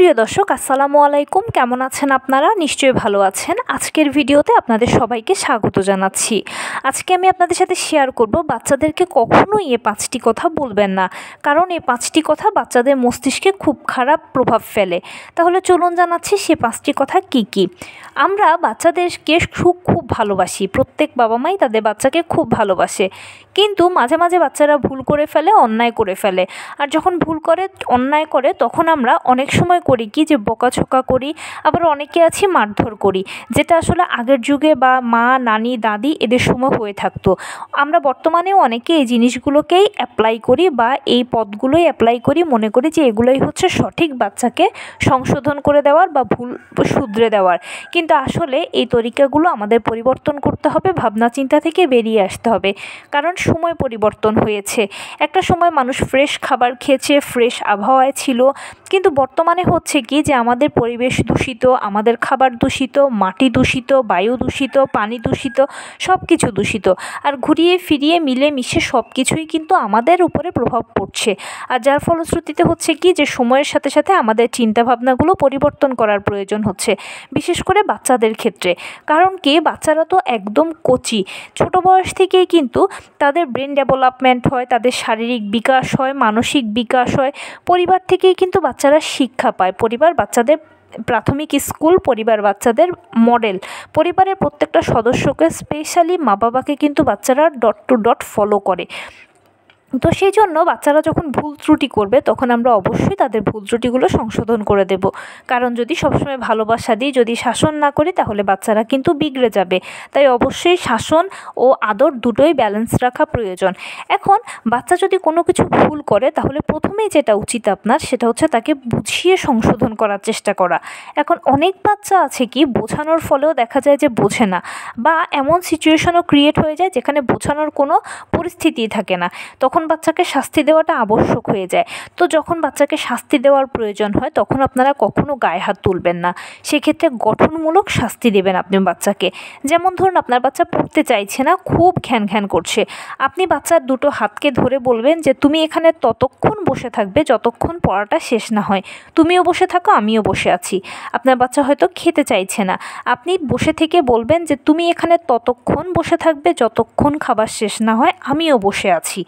প্রিয় দর্শক আসসালামু আলাইকুম, কেমন আছেন আপনারা? নিশ্চয়ই ভালো আছেন। আজকের ভিডিওতে আপনাদের সবাইকে স্বাগত জানাচ্ছি। আজকে আমি আপনাদের সাথে শেয়ার করব বাচ্চাদেরকে কখনোই এই 5টি কথা বলবেন না, কারণ এই 5টি কথা বাচ্চাদের মস্তিষ্কে খুব খারাপ প্রভাব ফেলে। তাহলে চলুন জানাচ্ছি সে 5টি কথা কি কি। আমরা বাচ্চাদেরকে খুব ভালোবাসি, প্রত্যেক বাবা মাই তাদের বাচ্চাকে খুব ভালোবাসে, কিন্তু মাঝে মাঝে বাচ্চারা ভুল করে ফেলে, অন্যায় করে ফেলে। আর যখন ভুল করে, অন্যায় করে, তখন আমরা অনেক সময় করি কি যে বকাঝকা করি, আবার অনেকে আছি মারধর করি, যেটা আসলে আগের যুগে বা মা, নানি, দাদি এদের সময় হয়ে থাকতো। আমরা বর্তমানেও অনেকে এই জিনিসগুলোকেই অ্যাপ্লাই করি বা এই পথগুলোই অ্যাপ্লাই করি, মনে করি যে এগুলোই হচ্ছে সঠিক বাচ্চাকে সংশোধন করে দেওয়ার বা ভুল শুধরে দেওয়ার। কিন্তু আসলে এই তরিকাগুলো আমাদের পরিবর্তন করতে হবে, ভাবনা চিন্তা থেকে বেরিয়ে আসতে হবে, কারণ সময় পরিবর্তন হয়েছে। একটা সময় মানুষ ফ্রেশ খাবার খেয়েছে, ফ্রেশ আবহাওয়ায় ছিল, কিন্তু বর্তমানে হচ্ছে কি যে আমাদের পরিবেশ দূষিত, আমাদের খাবার দূষিত, মাটি দূষিত, বায়ু দূষিত, পানি দূষিত, সব কিছু দূষিত। আর ঘুরিয়ে ফিরিয়ে মিলেমিশে সব কিছুই কিন্তু আমাদের উপরে প্রভাব পড়ছে। আর যার ফলশ্রুতিতে হচ্ছে কি যে সময়ের সাথে সাথে আমাদের চিন্তাভাবনাগুলো পরিবর্তন করার প্রয়োজন হচ্ছে, বিশেষ করে বাচ্চাদের ক্ষেত্রে। কারণ কি, বাচ্চারা তো একদম কচি, ছোট বয়স থেকেই কিন্তু তাদের ব্রেন ডেভেলপমেন্ট হয়, তাদের শারীরিক বিকাশ হয়, মানসিক বিকাশ হয়। পরিবার থেকেই কিন্তু বাচ্চারা শিক্ষা পায়। পরিবার বাচ্চাদের প্রাথমিক স্কুল, পরিবার বাচ্চাদের মডেল। পরিবারের প্রত্যেকটা সদস্যকে, স্পেশালি মা বাবাকে কিন্তু বাচ্চারা ডট টু ডট ফলো করে। তো সেই জন্য বাচ্চারা যখন ভুল ত্রুটি করবে, তখন আমরা অবশ্যই তাদের ভুল ত্রুটিগুলো সংশোধন করে দেব। কারণ যদি সবসময় ভালোবাসা দিই, যদি শাসন না করি, তাহলে বাচ্চারা কিন্তু বিগড়ে যাবে। তাই অবশ্যই শাসন ও আদর দুটোই ব্যালেন্স রাখা প্রয়োজন। এখন বাচ্চা যদি কোনো কিছু ভুল করে, তাহলে প্রথমেই যেটা উচিত আপনার, সেটা হচ্ছে তাকে বুঝিয়ে সংশোধন করার চেষ্টা করা। এখন অনেক বাচ্চা আছে কি বোঝানোর ফলেও দেখা যায় যে বোঝে না, বা এমন সিচুয়েশনও ক্রিয়েট হয়ে যায় যেখানে বোঝানোর কোনো পরিস্থিতিই থাকে না, তখন বাচ্চাকে শাস্তি দেওয়াটা আবশ্যক হয়ে যায়। তো যখন বাচ্চাকে শাস্তি দেওয়ার প্রয়োজন হয়, তখন আপনারা কখনো গায়ে হাত তুলবেন না। সেক্ষেত্রে গঠনমূলক শাস্তি দেবেন আপনি বাচ্চাকে। যেমন ধরুন, আপনার বাচ্চা পড়তে চাইছে না, খুব ঘ্যান ঘ্যান করছে, আপনি বাচ্চার দুটো হাতকে ধরে বলবেন যে তুমি এখানে ততক্ষণ বসে থাকবে যতক্ষণ পড়াটা শেষ না হয়। তুমিও বসে থাকো, আমিও বসে আছি। আপনার বাচ্চা হয়তো খেতে চাইছে না, আপনি বসে থেকে বলবেন যে তুমি এখানে ততক্ষণ বসে থাকবে যতক্ষণ খাবার শেষ না হয়, আমিও বসে আছি।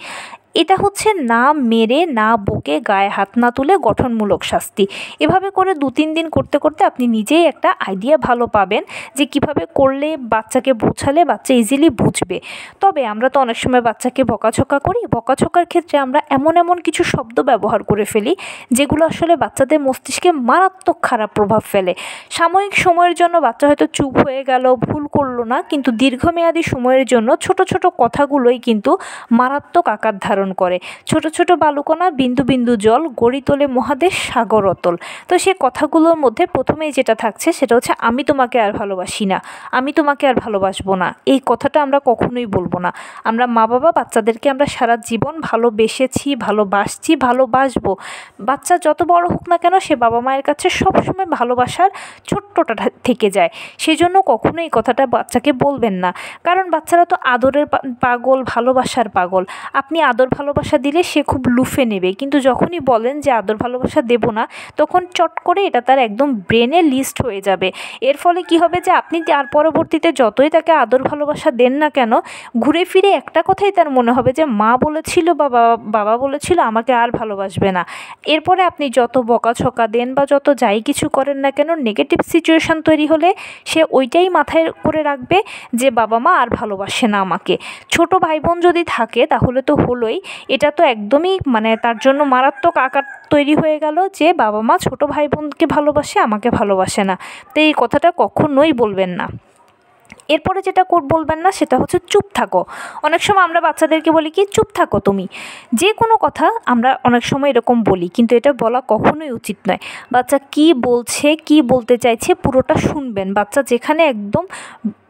এটা হচ্ছে না মেরে, না বকে, গায়ে হাত না তুলে গঠনমূলক শাস্তি। এভাবে করে 2-3 দিন করতে করতে আপনি নিজেই একটা আইডিয়া ভালো পাবেন যে কিভাবে করলে বাচ্চাকে বোঝালে বাচ্চা ইজিলি বুঝবে। তবে আমরা তো অনেক সময় বাচ্চাকে বকাঝকা করি। বকাঝকার ক্ষেত্রে আমরা এমন এমন কিছু শব্দ ব্যবহার করে ফেলি যেগুলো আসলে বাচ্চাদের মস্তিষ্কে মারাত্মক খারাপ প্রভাব ফেলে। সাময়িক সময়ের জন্য বাচ্চা হয়তো চুপ হয়ে গেল, ভুল করলো না, কিন্তু দীর্ঘমেয়াদী সময়ের জন্য ছোট ছোট কথাগুলোই কিন্তু মারাত্মক আকার ধারণ করে। ছোট ছোট বালুকণা, বিন্দু বিন্দু জল, গড়ি তোলে মহাদেশ, সাগর অতল। তো সেই কথাগুলোর মধ্যে প্রথমেই যেটা থাকছে সেটা হচ্ছে আমি তোমাকে আর ভালোবাসি না, আমি তোমাকে আর ভালোবাসবো না। এই কথাটা আমরা কখনোই বলবো না। আমরা মা বাবা বাচ্চাদেরকে আমরা সারা জীবন ভালোবেসেছি, ভালোবাসছি, ভালোবাসবো। বাচ্চা যত বড় হোক না কেন, সে বাবা মায়ের কাছে সবসময় ভালোবাসার ছোট্টটা থেকে যায়। সেই জন্য কখনোই এই কথাটা বাচ্চাকে বলবেন না, কারণ বাচ্চারা তো আদরের পাগল, ভালোবাসার পাগল। আপনি আদর ভালোবাসা দিলে সে খুব লুফে নেবে, কিন্তু যখনই বলেন যে আদর ভালোবাসা দেব না, তখন চট করে এটা তার একদম ব্রেনে লিস্ট হয়ে যাবে। এর ফলে কি হবে যে আপনি তার পরবর্তীতে যতই তাকে আদর ভালোবাসা দেন না কেন, ঘুরে ফিরে একটা কথাই তার মনে হবে যে মা বলেছিল বা বাবা বলেছিল আমাকে আর ভালোবাসবে না। এরপরে আপনি যত বকাঝকা দেন বা যত যাই কিছু করেন না কেন, নেগেটিভ সিচুয়েশান তৈরি হলে সে ওইটাই মাথায় করে রাখবে যে বাবা মা আর ভালোবাসে না আমাকে। ছোট ভাই বোন যদি থাকে তাহলে তো হলোই, এটা তো একদমই তার জন্য মারাত্মক আকার তৈরি হয়ে গেল যে বাবা মা ছোট ভাই বোনকে ভালোবাসে, আমাকে ভালোবাসে না। তো এই কথাটা কখনোই বলবেন না। এরপরে যেটা বলবেন না সেটা হচ্ছে চুপ থাকো। অনেক সময় আমরা বাচ্চাদেরকে বলি কি, চুপ থাকো তুমি। যে কোনো কথা আমরা অনেক সময় এরকম বলি, কিন্তু এটা বলা কখনোই উচিত নয়। বাচ্চা কি বলছে, কি বলতে চাইছে পুরোটা শুনবেন। বাচ্চা যেখানে একদম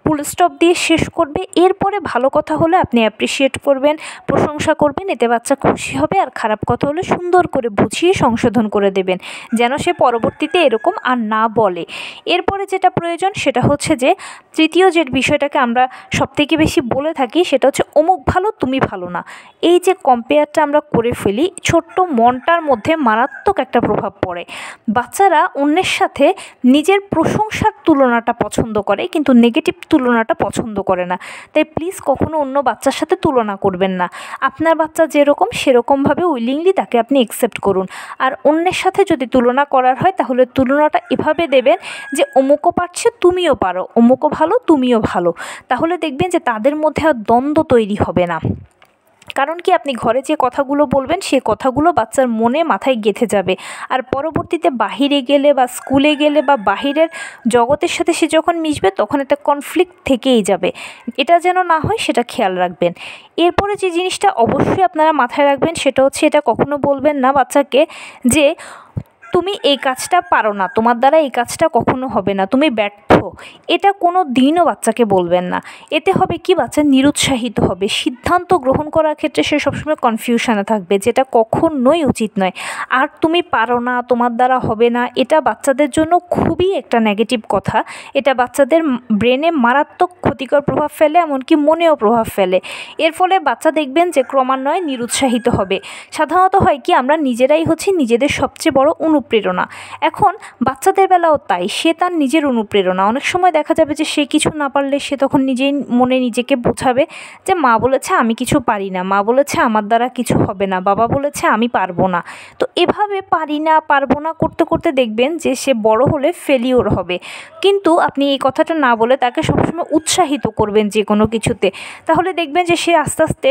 ফুল স্টপ দিয়ে শেষ করবে। এরপরে ভালো কথা হলে আপনি অ্যাপ্রিসিয়েট করবেন, প্রশংসা করবেন, এতে বাচ্চা খুশি হবে। আর খারাপ কথা হলে সুন্দর করে বুঝিয়ে সংশোধন করে দেবেন, যেন সে পরবর্তীতে এরকম আর না বলে। এরপরে যেটা প্রয়োজন সেটা হচ্ছে যে তৃতীয় যে বিষয়টাকে আমরা সবথেকে বেশি বলে থাকি সেটা হচ্ছে অমুক ভালো তুমি ভালো না। এই যে কম্পেয়ারটা আমরা করে ফেলি, ছোট্ট মনটার মধ্যে মারাত্মক একটা প্রভাব পড়ে। বাচ্চারা অন্যের সাথে নিজের প্রশংসার তুলনাটা পছন্দ করে, কিন্তু নেগেটিভ তুলনাটা পছন্দ করে না। তাই প্লিজ কখনো অন্য বাচ্চার সাথে তুলনা করবেন না। আপনার বাচ্চা যেরকম সেরকমভাবে উইলিংলি তাকে আপনি অ্যাকসেপ্ট করুন। আর অন্যের সাথে যদি তুলনা করার হয় তাহলে তুলনাটা এভাবে দেবেন যে অমুকও পারছে তুমিও পারো, অমুকও ভালো তুমিও ভালো। তাহলে দেখবেন যে তাদের মধ্যে আর দ্বন্দ্ব তৈরি হবে না। কারণ কি, আপনি ঘরে যে কথাগুলো বলবেন সে কথাগুলো বাচ্চার মনে মাথায় গেঁথে যাবে। আর পরবর্তীতে বাহিরে গেলে বা স্কুলে গেলে বা বাহিরের জগতের সাথে সে যখন মিশবে তখন একটা কনফ্লিক্ট থেকেই যাবে। এটা যেন না হয় সেটা খেয়াল রাখবেন। এরপরে যে জিনিসটা অবশ্যই আপনারা মাথায় রাখবেন সেটা হচ্ছে, এটা কখনো বলবেন না বাচ্চাকে যে তুমি এই কাজটা পারো না, তোমার দ্বারা এই কাজটা কখনো হবে না, তুমি ব্যর্থ। এটা কোনো দিনও বাচ্চাকে বলবেন না। এতে হবে কি, বাচ্চা নিরুৎসাহিত হবে, সিদ্ধান্ত গ্রহণ করার ক্ষেত্রে সে সবসময় কনফিউশনে থাকবে, যেটা কখনোই উচিত নয়। আর তুমি পারো না, তোমার দ্বারা হবে না, এটা বাচ্চাদের জন্য খুবই একটা নেগেটিভ কথা। এটা বাচ্চাদের ব্রেনে মারাত্মক ক্ষতিকর প্রভাব ফেলে, এমনকি মনেও প্রভাব ফেলে। এর ফলে বাচ্চা দেখবেন যে ক্রমান্বয়ে নিরুৎসাহিত হবে। সাধারণত হয় কি, আমরা নিজেরাই হচ্ছে নিজেদের সবচেয়ে বড় অনুপ্রেরণা। এখন বাচ্চাদের বেলাও তাই, সে তার নিজের অনুপ্রেরণা। অনেক সময় দেখা যাবে যে সে কিছু না পারলে সে তখন নিজেই মনে নিজেকে বোঝাবে যে মা বলেছে আমি কিছু পারি না, মা বলেছে আমার দ্বারা কিছু হবে না, বাবা বলেছে আমি পারবো না। তো এভাবে পারি না পারবো না করতে করতে দেখবেন যে সে বড় হলে ফেলিওর হবে। কিন্তু আপনি এই কথাটা না বলে তাকে সবসময় উৎসাহিত করবেন যে কোনো কিছুতে। তাহলে দেখবেন যে সে আস্তে আস্তে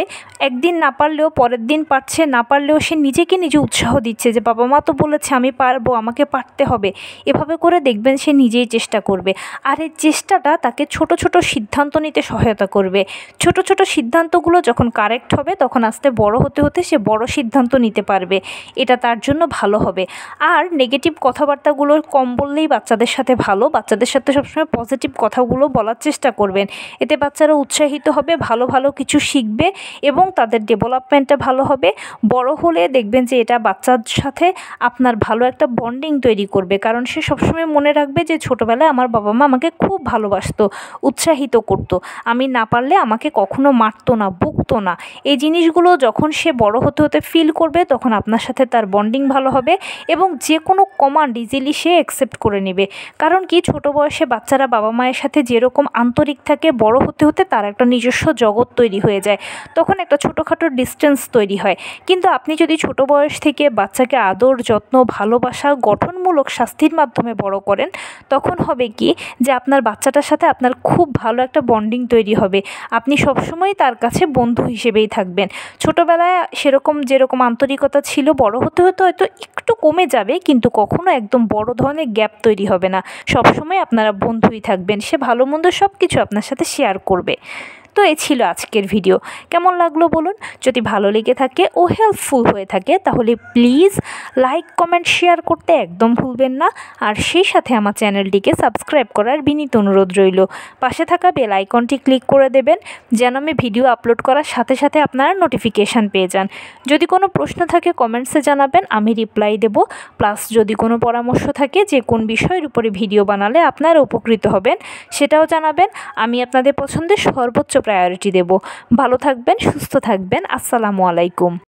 একদিন না পারলেও পরের দিন পারছে, না পারলেও সে নিজেকে নিজে উৎসাহ দিচ্ছে যে বাবা মা তো বলেছে আমি পারবো, আমাকে পারতে হবে। এভাবে করে দেখবেন সে নিজেই চেষ্টা করবে। আর এই চেষ্টাটা তাকে ছোট ছোট সিদ্ধান্ত নিতে সহায়তা করবে। ছোট ছোট সিদ্ধান্তগুলো যখন কারেক্ট হবে তখন আস্তে বড় হতে হতে সে বড় সিদ্ধান্ত নিতে পারবে। এটা তার জন্য ভালো হবে। আর নেগেটিভ কথাবার্তাগুলো কম বললেই বাচ্চাদের সাথে ভালো। বাচ্চাদের সাথে সবসময় পজিটিভ কথাগুলো বলার চেষ্টা করবেন। এতে বাচ্চারা উৎসাহিত হবে, ভালো ভালো কিছু শিখবে এবং তাদের ডেভেলপমেন্টটা ভালো হবে। বড় হলে দেখবেন যে এটা বাচ্চার সাথে আপনার ভালো একটা বন্ডিং তৈরি করবে। কারণ সে সবসময় মনে রাখবে যে ছোটোবেলায় আমার বাবা মা আমাকে খুব ভালোবাসতো, উৎসাহিত করতো, আমি না পারলে আমাকে কখনো মারতো না, বকতো না। এই জিনিসগুলো যখন সে বড় হতে হতে ফিল করবে তখন আপনার সাথে তার বন্ডিং ভালো হবে এবং যে কোনো কমান্ড ইজিলি সে অ্যাকসেপ্ট করে নেবে। কারণ কি, ছোটো বয়সে বাচ্চারা বাবা মায়ের সাথে যেরকম আন্তরিক থাকে, বড় হতে হতে তার একটা নিজস্ব জগৎ তৈরি হয়ে যায়, তখন একটা ছোটোখাটো ডিস্টেন্স তৈরি হয়। কিন্তু আপনি যদি ছোটো বয়স থেকে বাচ্চাকে আদর যত্ন ভালোবাসা গঠনমূলক শাস্তির মাধ্যমে বড় করেন, তখন হবে কি যে আপনার বাচ্চাটার সাথে আপনার খুব ভালো একটা বন্ডিং তৈরি হবে। আপনি সবসময় তার কাছে বন্ধু হিসেবেই থাকবেন। ছোটোবেলায় সেরকম যেরকম আন্তরিকতা ছিল, বড় হতে হতে হয়তো একটু কমে যাবে, কিন্তু কখনো একদম বড় ধরনের গ্যাপ তৈরি হবে না। সবসময় আপনারা বন্ধুই থাকবেন, সে ভালো মন্দ সব কিছু আপনার সাথে শেয়ার করবে। তো এই ছিল আজকের ভিডিও। কেমন লাগলো বলুন। যদি ভালো লেগে থাকে ও হেল্পফুল হয়ে থাকে তাহলে প্লিজ লাইক কমেন্ট শেয়ার করতে একদম ভুলবেন না। আর সেই সাথে আমার চ্যানেলটিকে সাবস্ক্রাইব করার বিনীত অনুরোধ রইল। পাশে থাকা বেল আইকনটি ক্লিক করে দেবেন যেন আমি ভিডিও আপলোড করার সাথে সাথে আপনারা নোটিফিকেশান পেয়ে যান। যদি কোনো প্রশ্ন থাকে কমেন্টসে জানাবেন, আমি রিপ্লাই দেব। প্লাস যদি কোনো পরামর্শ থাকে যে কোন বিষয়ের উপরে ভিডিও বানালে আপনারা উপকৃত হবেন সেটাও জানাবেন। আমি আপনাদের পছন্দের সর্বোচ্চ প্রায়োরিটি দেব। ভালো থাকবেন, সুস্থ থাকবেন। আসসালামু আলাইকুম।